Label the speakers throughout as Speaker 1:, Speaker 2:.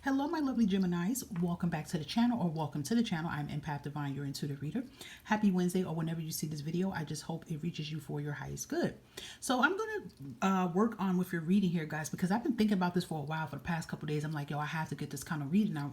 Speaker 1: Hello, my lovely Geminis. Welcome back to the channel, or welcome to the channel. I'm Empath Divine, your intuitive reader. Happy Wednesday, or whenever you see this video. I just hope it reaches you for your highest good. So I'm going to work on with your reading here, guys, because I've been thinking about this for a while. For the past couple days, I'm like, yo, I have to get this kind of reading out.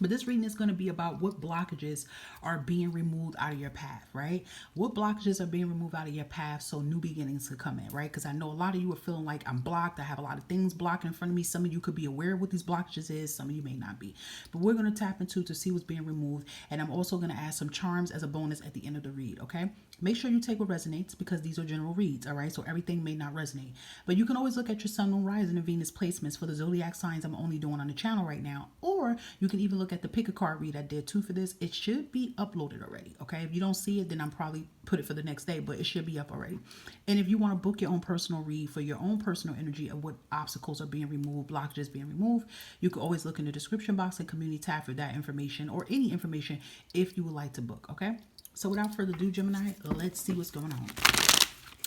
Speaker 1: But this reading is going to be about what blockages are being removed out of your path, right? What blockages are being removed out of your path so new beginnings could come in, right? Because I know a lot of you are feeling like I'm blocked. I have a lot of things blocking in front of me. Some of you could be aware of what these blockages is. Some of you may not be. But we're going to tap into to see what's being removed. And I'm also going to add some charms as a bonus at the end of the read, okay? Make sure you take what resonates because these are general reads, all right? So everything may not resonate. But you can always look at your sun, moon, rising, and Venus placements for the zodiac signs I'm only doing on the channel right now. Or you can even look at the pick a card read I did too for this. It should be uploaded already, okay? If you don't see it, then I'm probably put it for the next day, but it should be up already. And if you want to book your own personal read for your own personal energy of what obstacles are being removed, blockages being removed, you can always look in the description box and community tab for that information or any information if you would like to book, okay? So without further ado, Gemini, let's see what's going on.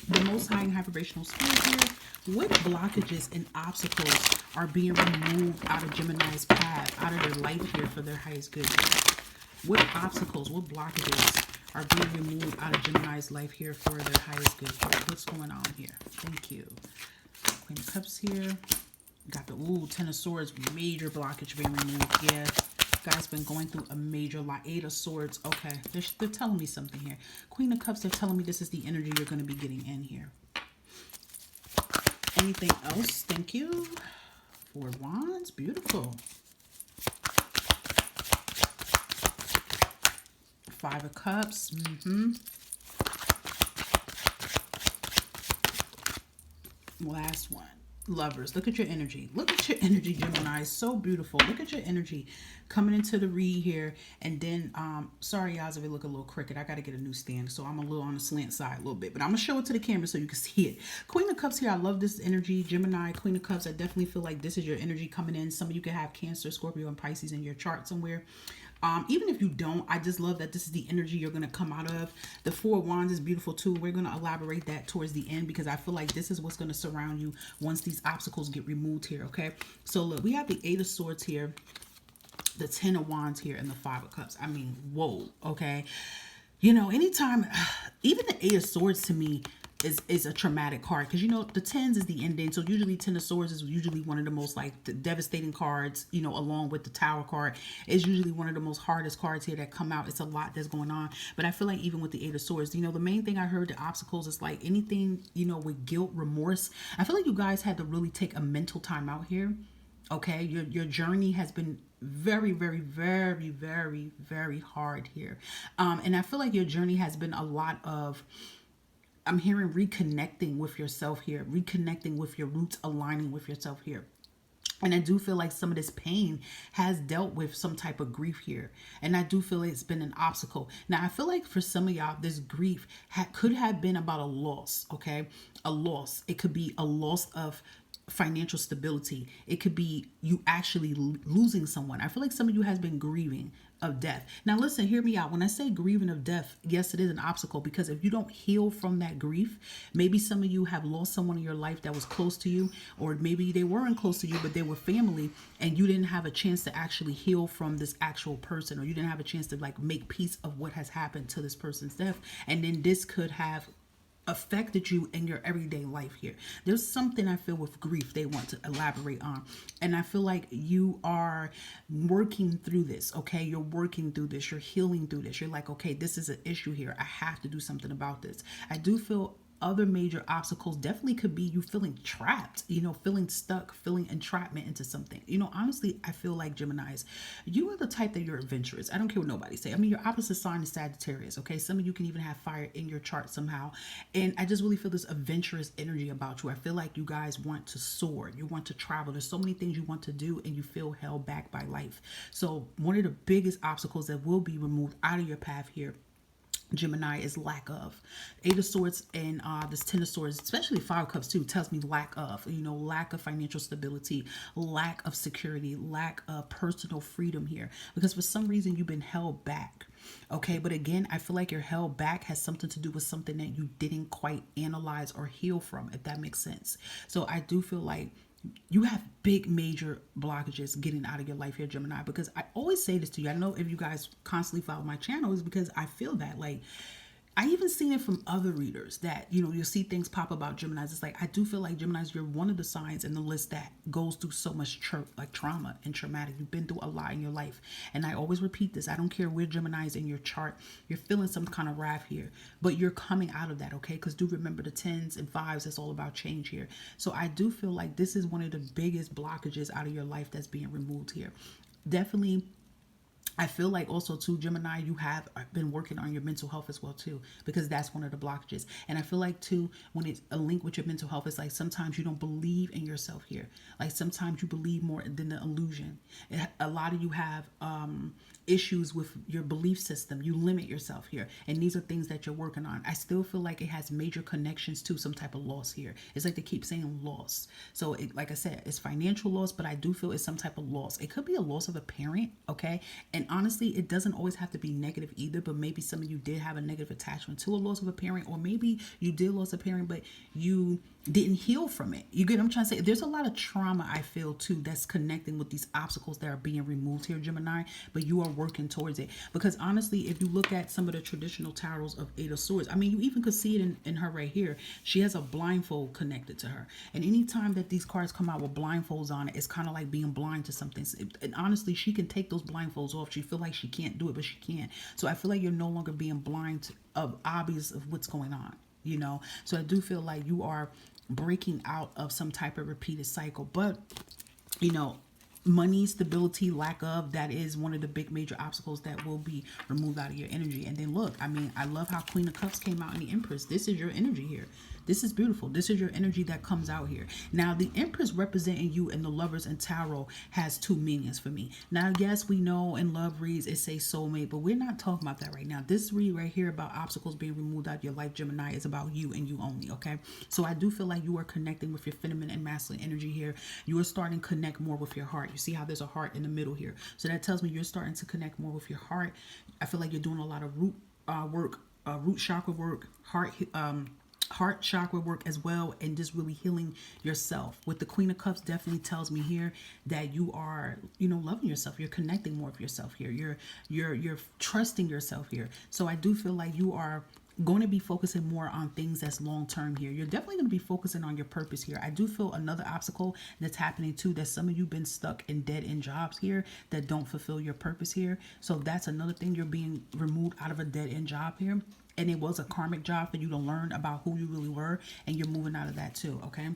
Speaker 1: The most high and high vibrational spirit here. What blockages and obstacles are being removed out of Gemini's path, out of their life here for their highest good? What obstacles, what blockages are being removed out of Gemini's life here for their highest good? What's going on here? Thank you. Queen of Cups here. Got the Ten of Swords, major blockage being removed. Yeah. Guys been going through a major lot. Eight of Swords. Okay, they're telling me something here. Queen of Cups, they're telling me this is the energy you're going to be getting in here. Anything else? Thank you. Four of Wands. Beautiful. Five of Cups. Last one. Lovers. Look at your energy. Look at your energy, Gemini. So beautiful. Look at your energy coming into the read here. And then, sorry, guys, if it look a little crooked. I got to get a new stand. So I'm a little on the slant side a little bit. But I'm going to show it to the camera so you can see it. Queen of Cups here. I love this energy. Gemini, Queen of Cups. I definitely feel like this is your energy coming in. Some of you can have Cancer, Scorpio, and Pisces in your chart somewhere. Even if you don't, I just love that this is the energy you're going to come out of. The Four of Wands is beautiful too. We're going to elaborate that towards the end because I feel like this is what's going to surround you once these obstacles get removed here, okay? So look, we have the Eight of Swords here, the Ten of Wands here, and the Five of Cups. I mean, whoa, okay? You know, anytime, even the Eight of Swords to me is a traumatic card because, you know, the tens is the ending. So usually Ten of Swords is usually one of the most like the devastating cards, you know, along with the Tower card. It's usually one of the most hardest cards here that come out. It's a lot that's going on. But I feel like even with the Eight of Swords, you know, the main thing I heard, the obstacles is like anything, you know, with guilt, remorse. I feel like you guys had to really take a mental time out here. Okay, your journey has been very, very, very, very, very hard here. And I feel like your journey has been a lot of, I'm hearing reconnecting with yourself here, reconnecting with your roots, aligning with yourself here. And I do feel like some of this pain has dealt with some type of grief here. And I do feel like it's been an obstacle. Now, I feel like for some of y'all, this grief could have been about a loss, okay? A loss. It could be a loss of financial stability. It could be you actually losing someone. I feel like some of you has been grieving of death. Now listen, hear me out. When I say grieving of death, yes, it is an obstacle because if you don't heal from that grief, maybe some of you have lost someone in your life that was close to you, or maybe they weren't close to you, but they were family and you didn't have a chance to actually heal from this actual person, or you didn't have a chance to like make peace of what has happened to this person's death. And then this could have affected you in your everyday life here. There's something I feel with grief they want to elaborate on. And I feel like you are working through this, okay? You're working through this. You're healing through this. You're like, okay, this is an issue here. I have to do something about this. I do feel other major obstacles definitely could be you feeling trapped, you know, feeling stuck, feeling entrapment into something. You know, honestly, I feel like Geminis, you are the type that you're adventurous. I don't care what nobody say. I mean, your opposite sign is Sagittarius, okay? Some of you can even have fire in your chart somehow. And I just really feel this adventurous energy about you. I feel like you guys want to soar. You want to travel. There's so many things you want to do and you feel held back by life. So one of the biggest obstacles that will be removed out of your path here, Gemini, is lack of. Eight of Swords and this Ten of Swords, especially Five of Cups too, tells me lack of, you know, lack of financial stability, lack of security, lack of personal freedom here. Because for some reason you've been held back. Okay, but again, I feel like your held back has something to do with something that you didn't quite analyze or heal from, if that makes sense. So I do feel like you have big major blockages getting out of your life here, Gemini, because I always say this to you. I know if you guys constantly follow my channel, is because I feel that, like, I even seen it from other readers that, you know, you'll see things pop about Geminis. It's like, I do feel like Geminis, you're one of the signs in the list that goes through so much like trauma and traumatic. You've been through a lot in your life. And I always repeat this. I don't care where Gemini is in your chart. You're feeling some kind of wrath here, but you're coming out of that, okay? Because do remember the 10s and 5s, it's all about change here. So I do feel like this is one of the biggest blockages out of your life that's being removed here. Definitely, I feel like also too, Gemini, you have been working on your mental health as well too, because that's one of the blockages. And I feel like too, when it's a link with your mental health, it's like sometimes you don't believe in yourself here. Like sometimes you believe more than the illusion. A lot of you have issues with your belief system. You limit yourself here. And these are things that you're working on. I still feel like it has major connections to some type of loss here. It's like they keep saying loss. So it, like I said, it's financial loss, but I do feel it's some type of loss. It could be a loss of a parent, okay? And honestly, it doesn't always have to be negative either, but maybe some of you did have a negative attachment to a loss of a parent, or maybe you did lose a parent, but you didn't heal from it. You get what I'm trying to say? There's a lot of trauma, I feel, too, that's connecting with these obstacles that are being removed here, Gemini, but you are working towards it. Because honestly, if you look at some of the traditional tarots of Eight of Swords, I mean, you even could see it in her right here. She has a blindfold connected to her. And anytime that these cards come out with blindfolds on it, it's kind of like being blind to something. And honestly, she can take those blindfolds off. She feel like she can't do it, but she can. So I feel like you're no longer being blind of obvious of what's going on, you know? So I do feel like you are breaking out of some type of repeated cycle. But, you know, money, stability, lack of, that is one of the big major obstacles that will be removed out of your energy. And then look, I mean, I love how Queen of Cups came out in the Empress. This is your energy here. This is beautiful. This is your energy that comes out here. Now, the Empress representing you and the Lovers and Tarot has two meanings for me. Now, yes, we know in love reads it says soulmate, but we're not talking about that right now. This read right here about obstacles being removed out of your life, Gemini, is about you and you only, okay? So I do feel like you are connecting with your feminine and masculine energy here. You are starting to connect more with your heart. You see how there's a heart in the middle here. So that tells me you're starting to connect more with your heart. I feel like you're doing a lot of root work, root chakra work, heart chakra work as well, and just really healing yourself. With the Queen of Cups definitely tells me here that you are, you know, loving yourself. You're connecting more with yourself here. You're trusting yourself here. So I do feel like you are going to be focusing more on things that's long term here. You're definitely going to be focusing on your purpose here. I do feel another obstacle that's happening too, that some of you been stuck in dead end jobs here that don't fulfill your purpose here. So that's another thing, you're being removed out of a dead end job here. And it was a karmic job for you to learn about who you really were, and you're moving out of that too, okay?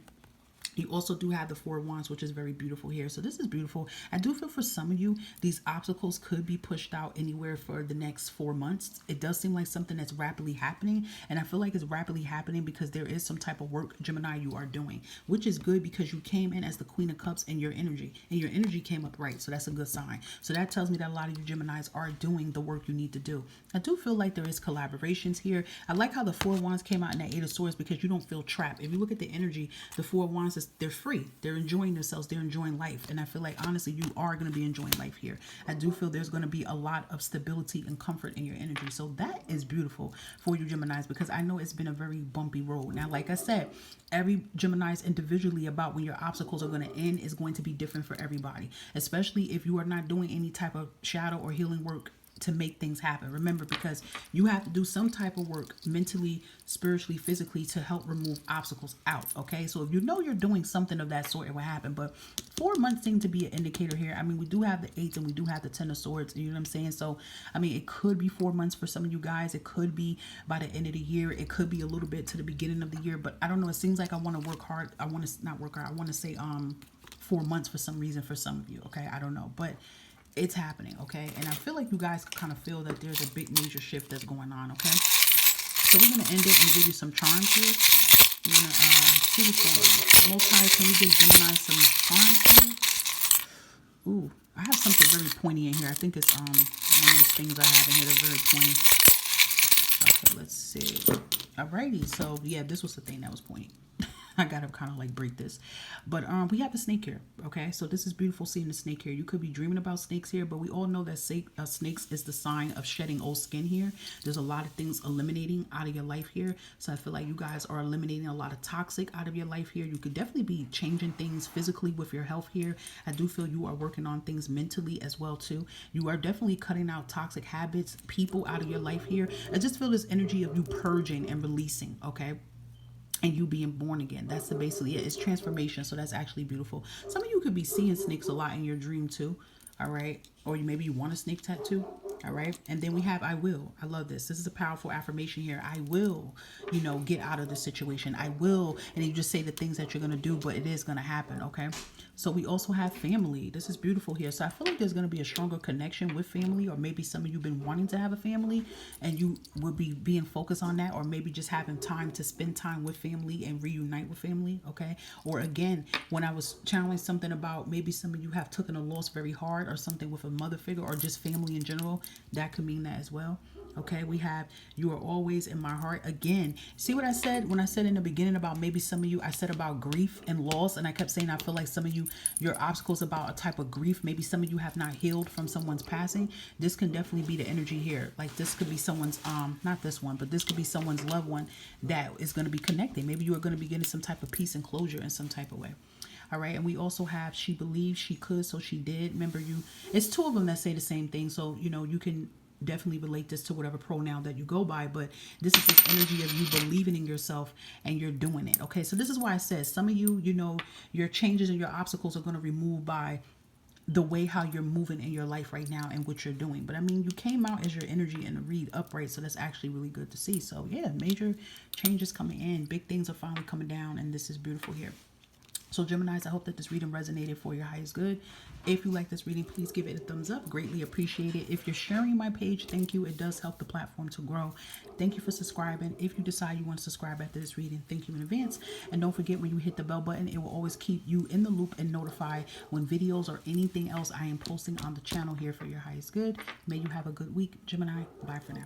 Speaker 1: You also do have the Four of Wands, which is very beautiful here. So this is beautiful. I do feel for some of you, these obstacles could be pushed out anywhere for the next 4 months. It does seem like something that's rapidly happening. And I feel like it's rapidly happening because there is some type of work, Gemini, you are doing, which is good because you came in as the Queen of Cups in your energy. And your energy came up right. So that's a good sign. So that tells me that a lot of you Geminis are doing the work you need to do. I do feel like there is collaborations here. I like how the Four of Wands came out in that Eight of Swords because you don't feel trapped. If you look at the energy, the Four of Wands, they're free. They're enjoying themselves. They're enjoying life. And I feel like, honestly, you are going to be enjoying life here. I do feel there's going to be a lot of stability and comfort in your energy. So that is beautiful for you Geminis, because I know it's been a very bumpy road. Now, like I said, every Gemini's individually about when your obstacles are going to end is going to be different for everybody, especially if you are not doing any type of shadow or healing work to make things happen. Remember, because you have to do some type of work mentally, spiritually, physically to help remove obstacles out, okay? So if you know you're doing something of that sort, it will happen. But 4 months seem to be an indicator here. I mean, we do have the 8th and we do have the 10 of Swords, you know what I'm saying? So, I mean, it could be 4 months for some of you guys. It could be by the end of the year. It could be a little bit to the beginning of the year. But I don't know. It seems like I want to work hard. I want to not work hard. I want to say 4 months for some reason for some of you, okay? I don't know. But it's happening, okay? And I feel like you guys kind of feel that there's a big major shift that's going on, okay? So we're going to end it and give you some charms here. We're going to see what's going on. Most High, can you give Gemini some charms here? Ooh, I have something very pointy in here. I think it's one of the things I have in here that's very pointy. Okay, let's see. Alrighty, so yeah, this was the thing that was pointy. I gotta kind of like break this, but we have a snake here. Okay, so this is beautiful seeing the snake here. You could be dreaming about snakes here, but we all know that snakes is the sign of shedding old skin here. There's a lot of things eliminating out of your life here, so I feel like you guys are eliminating a lot of toxic out of your life here. You could definitely be changing things physically with your health here. I do feel you are working on things mentally as well too. You are definitely cutting out toxic habits, people out of your life here. I just feel this energy of you purging and releasing. Okay, and you being born again. That's the basically it. It's transformation. So that's actually beautiful. Some of you could be seeing snakes a lot in your dream too. All right. Or maybe you want a snake tattoo. All right. And then we have I will. I love this. This is a powerful affirmation here. I will, get out of this situation. I will. And you just say the things that you're going to do, but it is going to happen. Okay. So we also have family. This is beautiful here. So I feel like there's going to be a stronger connection with family, or maybe some of you have been wanting to have a family and you will be being focused on that, or maybe just having time to spend time with family and reunite with family. Okay. Or again, when I was channeling something about maybe some of you have taken a loss very hard, or something with a mother figure, or just family in general, that could mean that as well. Okay, we have you are always in my heart. Again, see what I said when I said in the beginning about maybe some of you, I said about grief and loss, and I kept saying I feel like some of you, your obstacles about a type of grief, maybe some of you have not healed from someone's passing. This can definitely be the energy here. Like this could be someone's not this one, but this could be someone's loved one that is going to be connected. Maybe you are going to be getting some type of peace and closure in some type of way. All right, and we also have she believed she could, so she did. Remember, it's two of them that say the same thing, so you can definitely relate this to whatever pronoun that you go by, but this is this energy of you believing in yourself and you're doing it. Okay, so this is why I said some of you, your changes and your obstacles are going to remove by the way how you're moving in your life right now and what you're doing. But I mean, you came out as your energy in the read upright, so that's actually really good to see. So yeah, major changes coming in, big things are finally coming down, and this is beautiful here. So Geminis, I hope that this reading resonated for your highest good. If you like this reading, please give it a thumbs up. Greatly appreciate it. If you're sharing my page, thank you. It does help the platform to grow. Thank you for subscribing. If you decide you want to subscribe after this reading, thank you in advance. And don't forget, when you hit the bell button, it will always keep you in the loop and notify when videos or anything else I am posting on the channel here for your highest good. May you have a good week, Gemini. Bye for now.